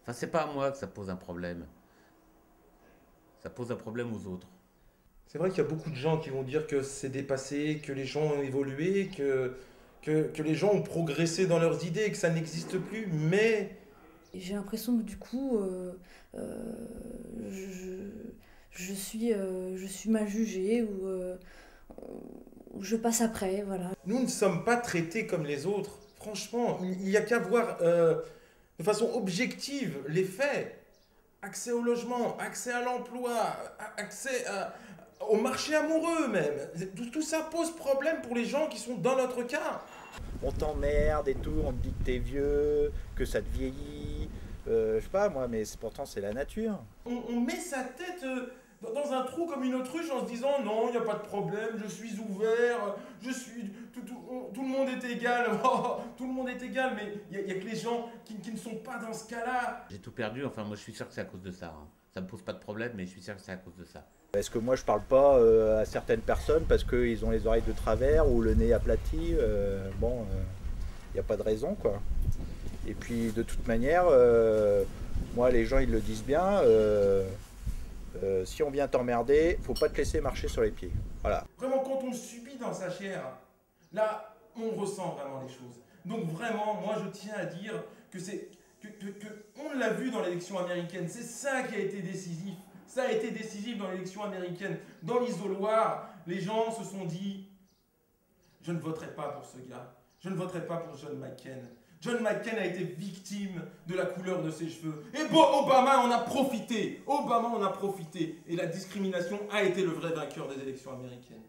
Enfin, c'est pas à moi que ça pose un problème. Ça pose un problème aux autres. C'est vrai qu'il y a beaucoup de gens qui vont dire que c'est dépassé, que les gens ont évolué, que les gens ont progressé dans leurs idées, que ça n'existe plus, mais Et j'ai l'impression que du coup, euh, je, je suis mal jugée ou je passe après, voilà. nous ne sommes pas traités comme les autres. Franchement, il n'y a qu'à voir de façon objective les faits. Accès au logement, accès à l'emploi, au marché amoureux même. Tout ça pose problème pour les gens qui sont dans notre cas. On t'emmerde et tout, on te dit que t'es vieux, que ça te vieillit, je sais pas moi, mais pourtant c'est la nature. On met sa tête dans un trou comme une autruche en se disant non, il n'y a pas de problème, je suis ouvert, je suis. Tout le monde est égal, tout le monde est égal, mais il y a que les gens qui ne sont pas dans ce cas-là. J'ai tout perdu, enfin moi je suis sûr que c'est à cause de ça, hein. Ça me pose pas de problème, mais je suis sûr que c'est à cause de ça. Est-ce que moi je parle pas à certaines personnes parce qu'ils ont les oreilles de travers ou le nez aplati, bon, il n'y a pas de raison quoi. Et puis de toute manière, moi les gens ils le disent bien, si on vient t'emmerder, faut pas te laisser marcher sur les pieds. Voilà. Vraiment, quand on le subit dans sa chair, là, on ressent vraiment les choses. Donc vraiment, moi je tiens à dire que c'est on l'a vu dans l'élection américaine, c'est ça qui a été décisif. Ça a été décisif dans l'élection américaine. Dans l'isoloir, les gens se sont dit je ne voterai pas pour ce gars. Je ne voterai pas pour John McCain. John McCain a été victime de la couleur de ses cheveux. Et bon, Obama en a profité. Obama en a profité. Et la discrimination a été le vrai vainqueur des élections américaines.